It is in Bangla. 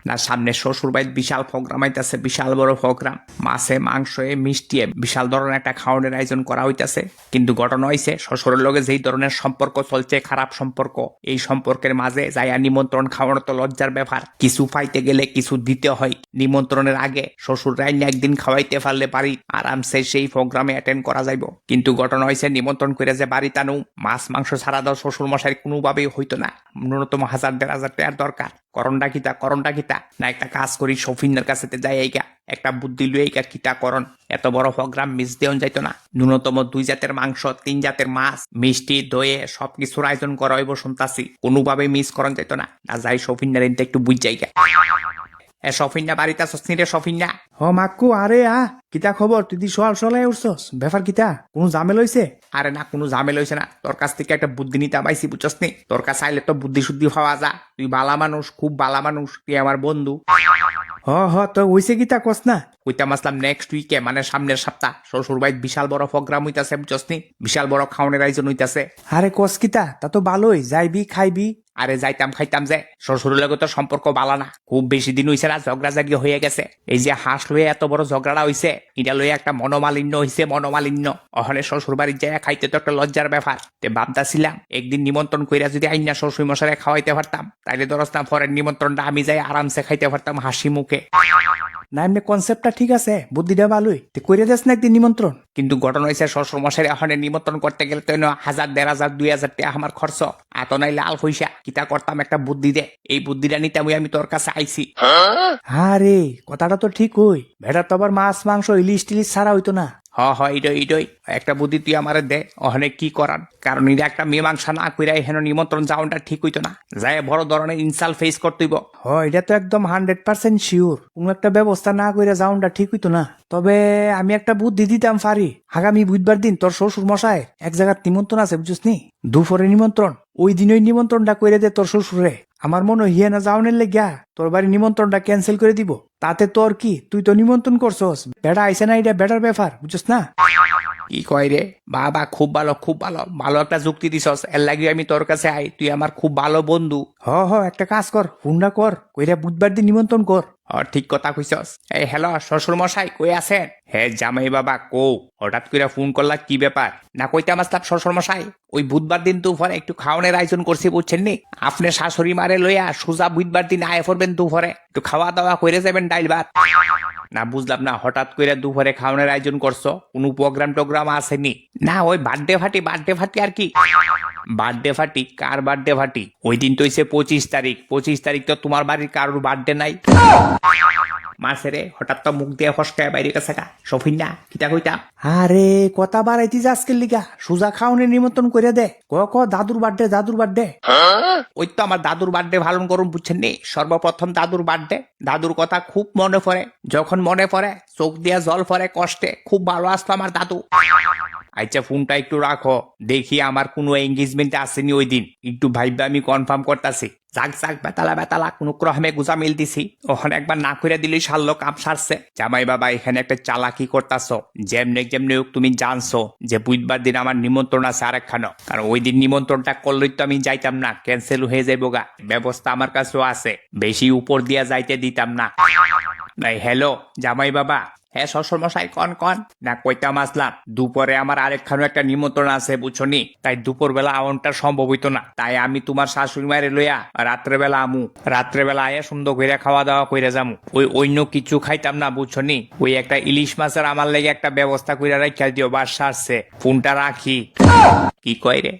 না সামনে শ্বশুর বাড়ির বিশাল প্রোগ্রাম আইতাছে, বিশাল বড় প্রোগ্রাম, মাছে মাংসে মিষ্টিয়ে বিশাল ধরনের একটা খাওয়ানোর আয়োজন করা হইতাছে। কিন্তু ঘটনা হইছে শ্বশুরের লগে যেই ধরনের সম্পর্ক চলছে, খারাপ সম্পর্ক, এই সম্পর্কের মাঝে যাইয়া নিমন্ত্রণ খাওয়ানো তো লজ্জার ব্যাপার। কিছু পাইতে গেলে কিছু দিতে হয়। নিমন্ত্রণের আগে শ্বশুর রাইন একদিন খাওয়াইতে পারলে পারি আরামসে সেই প্রোগ্রামে অ্যাটেন্ড করা যাইব। কিন্তু ঘটনা হয়েছে নিমন্ত্রণ করে যে বাড়ি টানু, মাছ মাংস ছাড়া দাও শ্বশুর মশাই কোনোভাবেই হইতো না। ন্যূনতম 1000-1500 টাকার দরকার। করণটা কিতা না একটা কাজ করি, শফিনের কাছে যাই এইগা একটা বুদ্ধি লুই এইগা কিতা করণ। এত বড় প্রোগ্রাম মিস দেওয়া যাইতো না। ন্যূনতম 2 জাতের মাংস, 3 জাতের মাছ, মিষ্টি দয়ে সবকিছুর আয়োজন করা হইব শুনতাছি। কোনোভাবেই মিস করণ যাইতো না। না যাই শফিনের এনতে একটু বুঝ যাইগা। এ সফিন্না বাড়িতে আসনি রে সফিন্না? মাক্কু আরে কিতা খবর? তুই দি সলাই উঠছস, ব্যাপার কিতা? কোনো ঝামেলা হইছে? আরে না, কোনো ঝামেলা হইছে না। তোর কাছ থেকে একটা বুদ্ধি নিতে পাইছি, বুঝছস নি? তোর কাছে আইলে তো বুদ্ধি শুদ্ধি পাওয়া যা। তুই বালা মানুষ, খুব বালা মানুষ, তুই আমার বন্ধু। তো হইছে কিতা কস না? কইতাম আসলাম নেক্সট উইকে, মানে সামনের সপ্তাহ শ্বশুর বাড়ির বিশাল বড় প্রোগ্রাম হইতাছে, বুঝছস নি? বিশাল বড় খাওয়ানোর আয়োজন হইতাছে। আরে কস কিতা? তা তো ভালোই, যাইবি খাইবি। আরে যাইতাম খাইতাম যে, শ্বশুরের লগে তো সম্পর্ক বালা না। খুব বেশি দিন হইছে না ঝগড়াঝাগি হয়ে গেছে। এই যে হাঁস লইয়া এত বড় ঝগড়া হইছে, এটা লইয়া একটা মনোমালিন্য হইছে, মনোমালিন্য। অহনে শ্বশুর বাড়ির যায় খাইতে তো একটা লজ্জার ব্যাপার। তে ভাবতাছিলাম একদিন নিমন্ত্রণ কইরা যদি আইনা শ্বশুর মশারে খাওয়াইতে পারতাম, তাইলে ধরস না পরের নিমন্ত্রণটা আমি যাই আরামসে খাইতে পারতাম হাসি মুখে। না এমনি কনসেপ্টটা ঠিক আছে, বুদ্ধিটা ভালোই, তুই কইরে দেস না একদিন নিমন্ত্রণ। কিন্তু ঘটনা হয়েছে শ্বশুর মশাই এখন নিমন্ত্রণ করতে গেলে তো 1000, 1500, 2000 টাকা আমার খরচ। এত নাই লাল পয়সা। কিতা করতাম একটা বুদ্ধি দে। এই বুদ্ধিটা নিতে আমি তোর কাছে আইছি। আরে কথাটা তো ঠিক হই, ভেড়ার তো আবার মাছ মাংস ইলিশ টিলিশ ছাড়া হইতো না। ইডই একটা বুদ্ধি তুই আমার দে, অনেক কি করান। কারণ এটা একটা মীমাংসা না কইরা হেন নিমন্ত্রণ যাওয়াটা ঠিক হইতো না। যায় বড় ধরনের ইনসাল ফেস করতেইব। এটা তো একদম 100% শিওর। কোন একটা ব্যবস্থা না কইরা যাওনটা ঠিক হইতো না। তবে আমি একটা বুদ্ধি দিতাম পারি। আগামী বুধবার দিন তোর শ্বশুর মশাই এক জায়গার নিমন্ত্রণ আছে, বুঝছিস নি? দুপুরে নিমন্ত্রণ। ওই দিন ওই নিমন্ত্রণটা কইরে দে তোর শ্বশুরে। আমার মনে হিয়া না যাওনের লেগিয়া তোর বাড়ি নিমন্ত্রণটা ক্যান্সেল করে দিব। তাতে তোর কি, তুই তো নিমন্ত্রণ করছস, বেড়া আইসে না, এটা বেটার ব্যাপার, বুঝছিস না? কি কয় রে বাবা, খুব ভালো, খুব ভালো, ভালো একটা যুক্তি দিছস। এর লাগি আমি তোর কাছে আই, তুই আমার খুব ভালো বন্ধু। একটা কাজ কর, ফোনটা কর, কইরা বুধবার দিন নিমন্ত্রণ কর। ঠিক কথা কইছস। এই হ্যালো শ্বশুর মশাই, কই আছেন? হ্যাঁ জামাই বাবা কও, হঠাৎ করে ফোন করলা, কি ব্যাপার? না কইতাম আসলাম শ্বশুর মশাই, ওই বুধবার দিন দুপুরে একটু খাওয়ানোর আয়োজন করছি, বুঝছেন নি? আপনি শাশুড়ি মারে লইয়া সোজা বুধবার দিন আয় পড়বেন দুপুরে, একটু খাওয়া দাওয়া করে যাবেন, ডাইল ভাত। না বুঝলাম না, হঠাৎ করে দুপুরে খাওয়ানোর আয়োজন করছো? কোনো প্রোগ্রাম টোগ্রাম আসেনি? না ওই বার্থডে ফাটি আর কি। বার্থডে ফাটি? কার বার্থডে ফাটি? ওই দিন তো হইছে 25 তারিখ। 25 তারিখ তো তোমার বাড়ির কারোর বার্থডে নাই। মাসেরে হঠাৎ তো মুখ দিয়ে ফসকায় বাইরে কাছে সফিনা কিতা কইতা? আরে কথা বাড়াইতি আজকের লিগা, সুজা খাওনের নিমন্ত্রণ করে দে। দাদুর বার্থডে। ওই তো আমার দাদুর বার্থডে পালন করুন, বুঝছেন নি? সর্বপ্রথম দাদুর বার্থডে। দাদুর কথা খুব মনে পড়ে। যখন মনে পড়ে চোখ দিয়া জল পড়ে কষ্টে। খুব ভালো আসতো আমার দাদু। আচ্ছা ফোনটা একটু রাখো, দেখি আমার কোনো এঙ্গেজমেন্ট আসেনি ওই দিন। একটু ভাইবা আমি কনফার্ম করতেছি। যাক বেতালা কোনো ক্রমে গুজা মিল দিছি। ওখানে একবার না করে দিলেই সারলো, কাম সারছে। জামাই বাবা এখানে একটা চালাকি করতাছ। যেমনে তুমি জানছো যে বুধবার দিন আমার নিমন্ত্রণ আছে আরেকখানো। কারণ ওই দিন নিমন্ত্রণটা করলেই তো আমি যাইতাম না, ক্যান্সেল হয়ে যাইব গা। ব্যবস্থা আমার কাছেও আছে, বেশি উপর দিয়া যাইতে দিতাম না। হ্যালো জামাই বাবা। হ্যাঁ শ্বশুর মশাই, কন না কইতাম আসলাম দুপুরে আমার আরেকখানো একটা নিমন্ত্রণ আছে, বুঝছনি? তাই দুপুর বেলা আমনটা সম্ভব হইতো না। তাই আমি তোমার শাশুড়ি মায়ের লইয়া রাত্রেবেলা রাত্রেবেলা আয়া সুন্দর কইরা খাওয়া দাওয়া কইরা যামু। ওই অন্য কিছু খাইতাম না, বুঝছনি? ওই একটা ইলিশ মাছের আমার লেগে একটা ব্যবস্থা কইরা রাখিয়া দিও, বাস সারছে। ফোনটা রাখি। কি কয় রে?